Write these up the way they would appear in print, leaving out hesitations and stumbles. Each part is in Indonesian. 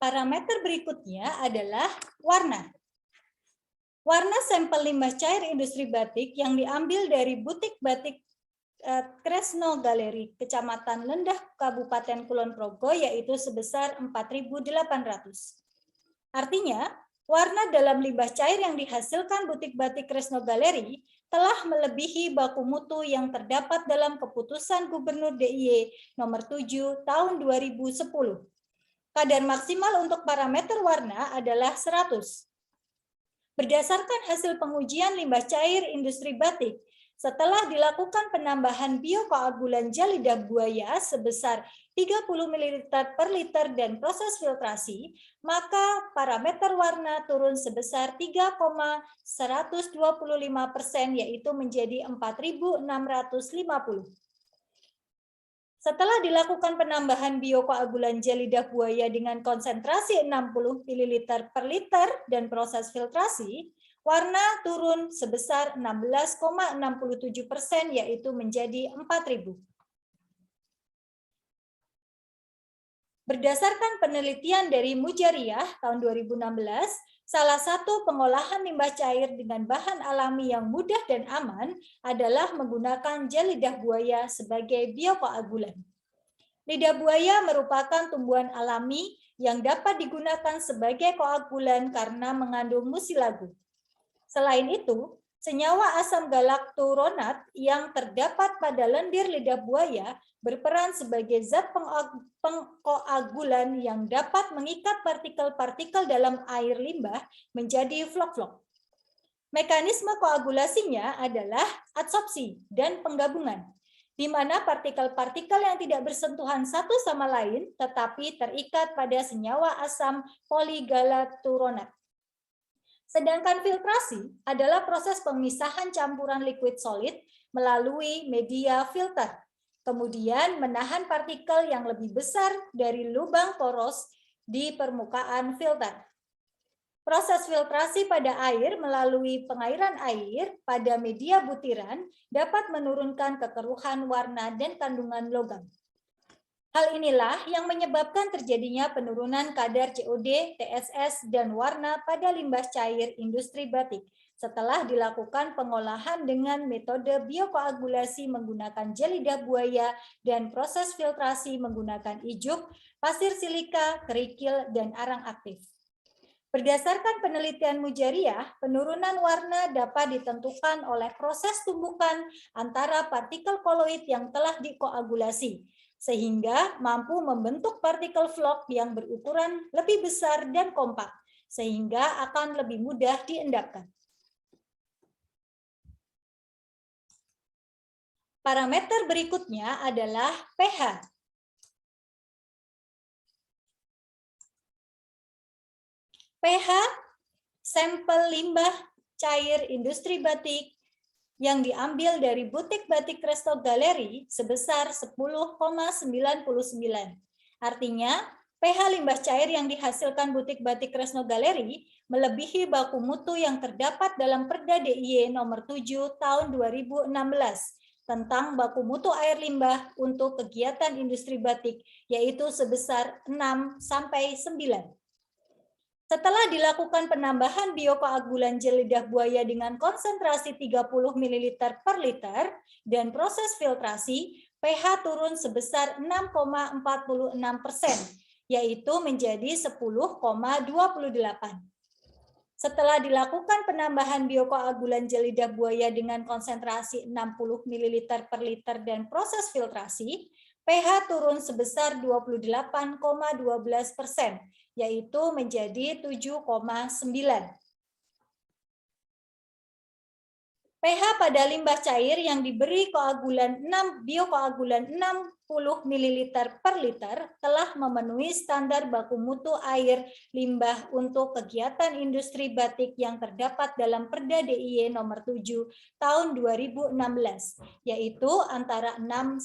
Parameter berikutnya adalah warna. Warna sampel limbah cair industri batik yang diambil dari butik batik Kresno Galeri, Kecamatan Lendah, Kabupaten Kulon Progo, yaitu sebesar 4.800. Artinya, warna dalam limbah cair yang dihasilkan butik batik Kresno Galeri telah melebihi baku mutu yang terdapat dalam Keputusan Gubernur DIY Nomor 7 Tahun 2010. Kadar maksimal untuk parameter warna adalah 100. Berdasarkan hasil pengujian limbah cair industri batik, setelah dilakukan penambahan biokoagulan gel lidah buaya sebesar 30 ml per liter dan proses filtrasi, maka parameter warna turun sebesar 3,125%, yaitu menjadi 4.650. Setelah dilakukan penambahan biokoagulan gel lidah buaya dengan konsentrasi 60 ml per liter dan proses filtrasi, warna turun sebesar 16,67%, yaitu menjadi 4.000. Berdasarkan penelitian dari Mujariah tahun 2016, salah satu pengolahan limbah cair dengan bahan alami yang mudah dan aman adalah menggunakan gel lidah buaya sebagai biokoagulan. Lidah buaya merupakan tumbuhan alami yang dapat digunakan sebagai koagulan karena mengandung musilago. Selain itu, senyawa asam galakturonat yang terdapat pada lendir lidah buaya berperan sebagai zat pengkoagulan yang dapat mengikat partikel-partikel dalam air limbah menjadi vlok-vlok. Mekanisme koagulasinya adalah adsorpsi dan penggabungan, di mana partikel-partikel yang tidak bersentuhan satu sama lain tetapi terikat pada senyawa asam poligalakturonat. Sedangkan filtrasi adalah proses pemisahan campuran liquid solid melalui media filter, kemudian menahan partikel yang lebih besar dari lubang poros di permukaan filter. Proses filtrasi pada air melalui pengairan air pada media butiran dapat menurunkan kekeruhan warna dan kandungan logam. Hal inilah yang menyebabkan terjadinya penurunan kadar COD, TSS, dan warna pada limbah cair industri batik setelah dilakukan pengolahan dengan metode biokoagulasi menggunakan gel lidah buaya dan proses filtrasi menggunakan ijuk, pasir silika, kerikil, dan arang aktif. Berdasarkan penelitian Mujariah, penurunan warna dapat ditentukan oleh proses tumbukan antara partikel koloid yang telah dikoagulasi, sehingga mampu membentuk partikel vlok yang berukuran lebih besar dan kompak, sehingga akan lebih mudah diendapkan. Parameter berikutnya adalah pH. pH sampel limbah cair industri batik yang diambil dari butik batik Kresno Galeri sebesar 10,99. Artinya, pH limbah cair yang dihasilkan butik batik Kresno Galeri melebihi baku mutu yang terdapat dalam Perda DIY Nomor 7 Tahun 2016 tentang baku mutu air limbah untuk kegiatan industri batik, yaitu sebesar 6-9. Setelah dilakukan penambahan biokoagulan gel lidah buaya dengan konsentrasi 30 ml per liter dan proses filtrasi, pH turun sebesar 6,46%, yaitu menjadi 10,28. Setelah dilakukan penambahan biokoagulan gel lidah buaya dengan konsentrasi 60 ml per liter dan proses filtrasi, pH turun sebesar 28,12%, yaitu menjadi 7,9. pH pada limbah cair yang diberi koagulan biokoagulan 60 ml per liter telah memenuhi standar baku mutu air limbah untuk kegiatan industri batik yang terdapat dalam Perda DIY Nomor 7 Tahun 2016, yaitu antara 6-9.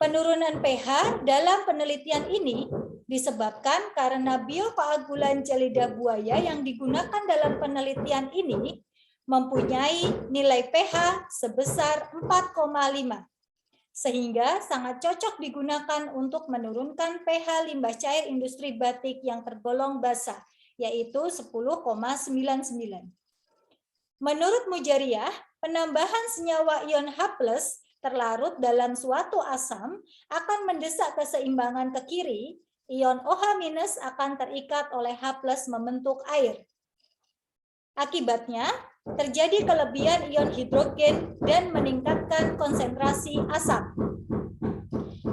Penurunan pH dalam penelitian ini disebabkan karena biokoagulan gel lidah buaya yang digunakan dalam penelitian ini mempunyai nilai pH sebesar 4,5. sehingga sangat cocok digunakan untuk menurunkan pH limbah cair industri batik yang tergolong basah, yaitu 10,99. Menurut Mujariah, penambahan senyawa ion H+ terlarut dalam suatu asam akan mendesak keseimbangan ke kiri, ion OH- akan terikat oleh H+ membentuk air. Akibatnya, terjadi kelebihan ion hidrogen dan meningkatkan konsentrasi asam.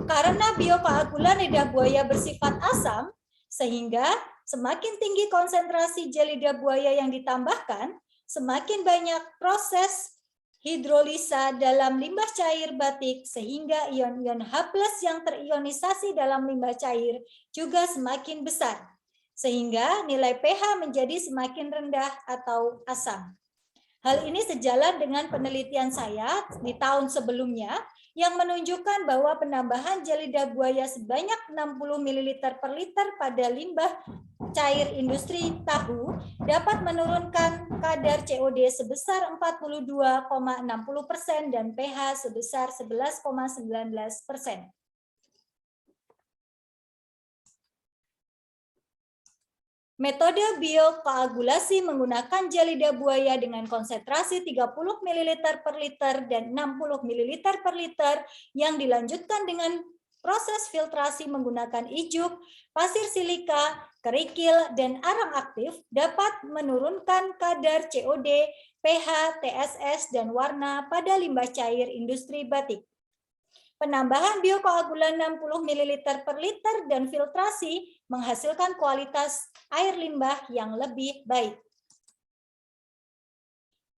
Karena biokoagulan lidah buaya bersifat asam, sehingga semakin tinggi konsentrasi gel lidah buaya yang ditambahkan, semakin banyak proses hidrolisa dalam limbah cair batik, sehingga ion-ion H+ yang terionisasi dalam limbah cair juga semakin besar, sehingga nilai pH menjadi semakin rendah atau asam. Hal ini sejalan dengan penelitian saya di tahun sebelumnya yang menunjukkan bahwa penambahan gel lidah buaya sebanyak 60 ml per liter pada limbah cair industri tahu dapat menurunkan kadar COD sebesar 42,60% dan pH sebesar 11,19%. Metode biokoagulasi menggunakan gel lidah buaya dengan konsentrasi 30 ml per liter dan 60 ml per liter yang dilanjutkan dengan proses filtrasi menggunakan ijuk, pasir silika, kerikil, dan arang aktif dapat menurunkan kadar COD, pH, TSS, dan warna pada limbah cair industri batik. Penambahan biokoagulan 60 ml per liter dan filtrasi menghasilkan kualitas air limbah yang lebih baik.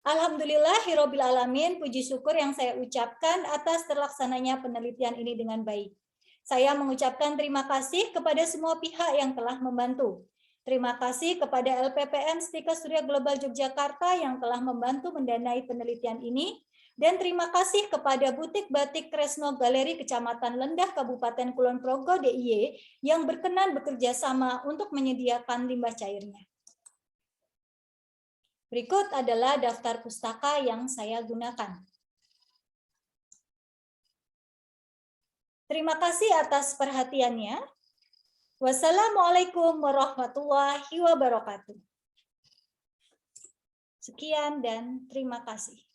Alhamdulillahirabbil alamin, puji syukur yang saya ucapkan atas terlaksananya penelitian ini dengan baik. Saya mengucapkan terima kasih kepada semua pihak yang telah membantu. Terima kasih kepada LPPN Stika Surya Global Yogyakarta yang telah membantu mendanai penelitian ini. Dan terima kasih kepada Butik Batik Kresno Galeri Kecamatan Lendah, Kabupaten Kulon Progo DIY yang berkenan bekerja sama untuk menyediakan limbah cairnya. Berikut adalah daftar pustaka yang saya gunakan. Terima kasih atas perhatiannya. Wassalamualaikum warahmatullahi wabarakatuh. Sekian dan terima kasih.